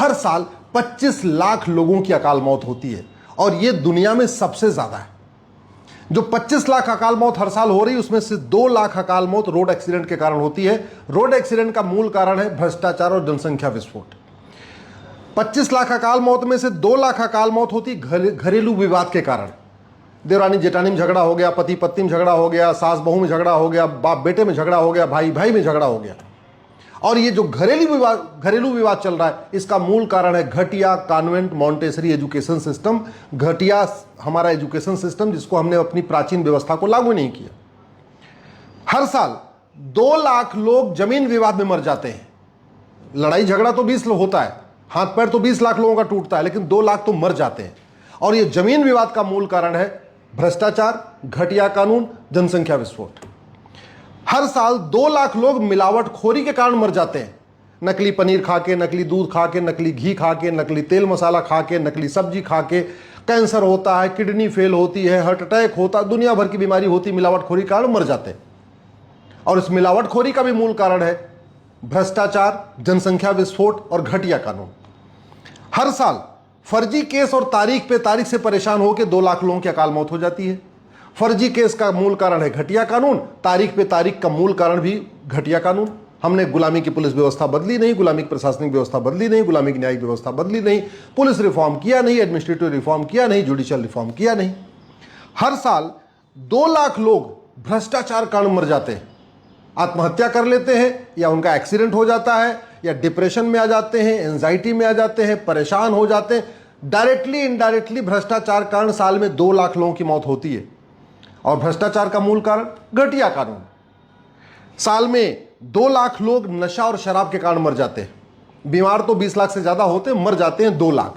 हर साल 25 लाख लोगों की अकाल मौत होती है और यह दुनिया में सबसे ज्यादा है। जो 25 लाख अकाल मौत हर साल हो रही है उसमें से 2 लाख अकाल मौत रोड एक्सीडेंट के कारण होती है। रोड एक्सीडेंट का मूल कारण है भ्रष्टाचार और जनसंख्या विस्फोट। 25 लाख अकाल मौत में से 2 लाख अकाल मौत होती घरेलू विवाद के कारण। देवरानी जेठानी में झगड़ा हो गया, पति पत्नी में झगड़ा हो गया, सास बहू में झगड़ा हो गया, बाप बेटे में झगड़ा हो गया, भाई भाई में झगड़ा हो गया। और ये जो घरेलू विवाद चल रहा है इसका मूल कारण है घटिया कॉन्वेंट मॉन्टेसरी एजुकेशन सिस्टम, घटिया हमारा एजुकेशन सिस्टम जिसको हमने अपनी प्राचीन व्यवस्था को लागू नहीं किया। हर साल 2 लाख लोग जमीन विवाद में मर जाते हैं। लड़ाई झगड़ा तो 20 होता है, हाथ पैर तो 20 लाख लोगों का टूटता है, लेकिन 2 लाख तो मर जाते हैं। और ये जमीन विवाद का मूल कारण है भ्रष्टाचार, घटिया कानून, जनसंख्या विस्फोट। हर साल 2 लाख लोग मिलावटखोरी के कारण मर जाते हैं। नकली पनीर खा के, नकली दूध खा के, नकली घी खा के, नकली तेल मसाला खा के, नकली सब्जी खा के कैंसर होता है, किडनी फेल होती है, हार्ट अटैक होता है, दुनिया भर की बीमारी होती, मिलावटखोरी के कारण मर जाते हैं। और इस मिलावटखोरी का भी मूल कारण है भ्रष्टाचार, जनसंख्या विस्फोट और घटिया कानून। हर साल फर्जी केस और तारीख पे तारीख से परेशान होकर 2 लाख लोगों की अकाल मौत हो जाती है। फर्जी केस का मूल कारण है घटिया कानून, तारीख पे तारीख का मूल कारण भी घटिया कानून। हमने गुलामी की पुलिस व्यवस्था बदली नहीं, गुलामी की प्रशासनिक व्यवस्था बदली नहीं, गुलामी की न्यायिक व्यवस्था बदली नहीं, पुलिस रिफॉर्म किया नहीं, एडमिनिस्ट्रेटिव रिफॉर्म किया नहीं, जुडिशियल रिफॉर्म किया नहीं। हर साल 2 लाख लोग भ्रष्टाचार कारण मर जाते हैं, आत्महत्या कर लेते हैं या उनका एक्सीडेंट हो जाता है या डिप्रेशन में आ जाते हैं, एंजाइटी में आ जाते हैं, परेशान हो जाते हैं। डायरेक्टली इनडायरेक्टली भ्रष्टाचार कारण साल में 2 लाख लोगों की मौत होती है। और भ्रष्टाचार का मूल कारण घटिया कानून। साल में 2 लाख लोग नशा और शराब के कारण मर जाते हैं। बीमार तो 20 लाख से ज्यादा होते हैं, मर जाते हैं 2 लाख।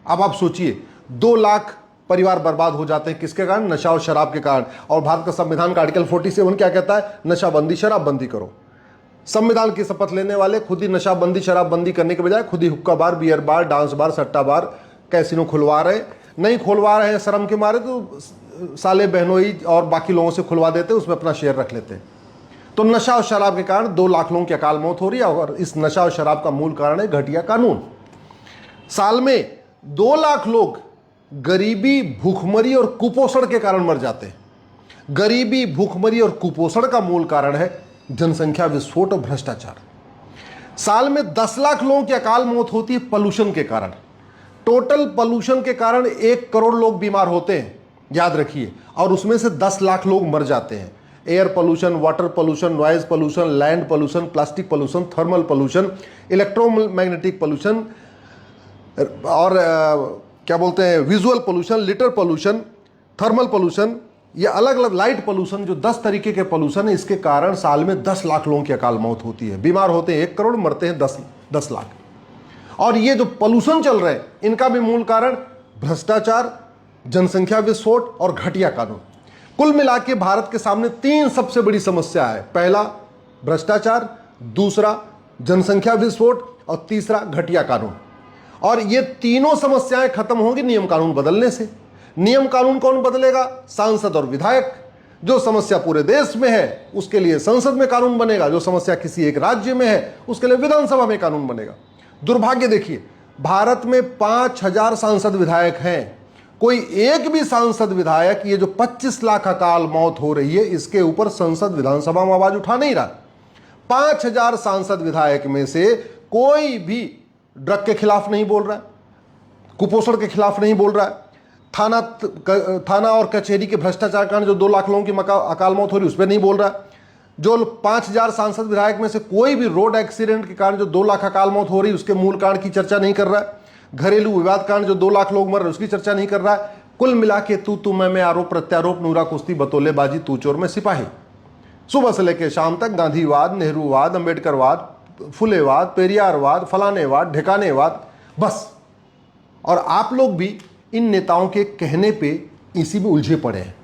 अब आप सोचिए 2 लाख परिवार बर्बाद हो जाते हैं किसके कारण? नशा और शराब के कारण। और भारत का संविधान का आर्टिकल 47 क्या कहता है? नशाबंदी शराबबंदी करो। संविधान की शपथ लेने वाले खुद ही नशाबंदी शराबबंदी करने के बजाय खुद ही हुक्का बार, बियर बार, डांस बार, सट्टा बार, कैसीनो खुलवा रहे। नहीं खुलवा रहे हैं शर्म के मारे तो साले बहनोई और बाकी लोगों से खुलवा देते, उसमें अपना शेयर रख लेते हैं। तो नशा और शराब के कारण 2 लाख लोगों की अकाल मौत हो रही है और इस नशा और शराब का मूल कारण है घटिया कानून। साल में 2 लाख लोग गरीबी, भूखमरी और कुपोषण के कारण मर जाते हैं। गरीबी, भूखमरी और कुपोषण का मूल कारण है जनसंख्या विस्फोट और भ्रष्टाचार। साल में 10 लाख लोगों की अकाल मौत होती है पॉल्यूशन के कारण। टोटल पॉल्यूशन के कारण 1 करोड़ लोग बीमार होते हैं, याद रखिए, और उसमें से 10 लाख लोग मर जाते हैं। Air pollution, water pollution, noise pollution, land pollution, plastic pollution, thermal pollution, electromagnetic pollution और क्या बोलते हैं visual pollution, litre pollution, thermal pollution, ये अलग अलग लाइट पोल्यूशन, जो 10 तरीके के पोल्यूशन है, इसके कारण साल में 10 लाख लोगों की अकाल मौत होती है। बीमार होते हैं 1 करोड़, मरते हैं 10 लाख। और ये जो पोल्यूशन चल रहे हैं इनका भी मूल कारण भ्रष्टाचार, जनसंख्या विस्फोट और घटिया कानून। कुल मिला के भारत के सामने 3 सबसे बड़ी समस्या है। पहला भ्रष्टाचार, दूसरा जनसंख्या विस्फोट और तीसरा घटिया कानून। और ये तीनों समस्याएं खत्म होंगी नियम कानून बदलने से। नियम कानून कौन बदलेगा? सांसद और विधायक। जो समस्या पूरे देश में है उसके लिए संसद में कानून बनेगा, जो समस्या किसी एक राज्य में है उसके लिए विधानसभा में कानून बनेगा। दुर्भाग्य देखिए, भारत में 5000 सांसद विधायक हैं। कोई एक भी सांसद विधायक ये जो 25 लाख अकाल मौत हो रही है इसके ऊपर संसद विधानसभा में आवाज उठा नहीं रहा। 5000 सांसद विधायक में से कोई भी ड्रग के खिलाफ नहीं बोल रहा है, कुपोषण के खिलाफ नहीं बोल रहा है, थाना और कचहरी के भ्रष्टाचार के कारण जो 2 लाख लोगों की अकाल मौत हो रही है उस पर नहीं बोल रहा है। जो 5000 सांसद विधायक में से कोई भी रोड एक्सीडेंट के कारण जो 2 लाख अकाल मौत हो रही है उसके मूल कारण की चर्चा नहीं कर रहा है। घरेलू विवाद कारण जो 2 लाख लोग मर रहे हैं उसकी चर्चा नहीं कर रहा है। कुल मिला के तू मैं, आरोप प्रत्यारोप, नूरा कुश्ती, बतौलेबाजी, तू चोर में सिपाही। सुबह से लेकर शाम तक गांधीवाद, नेहरूवाद, अंबेडकरवाद, फुलेवाद, पेरियारवाद, फलानेवाद, ढिकानेवाद, बस। और आप लोग भी इन नेताओं के कहने पे इसी में उलझे पड़े हैं।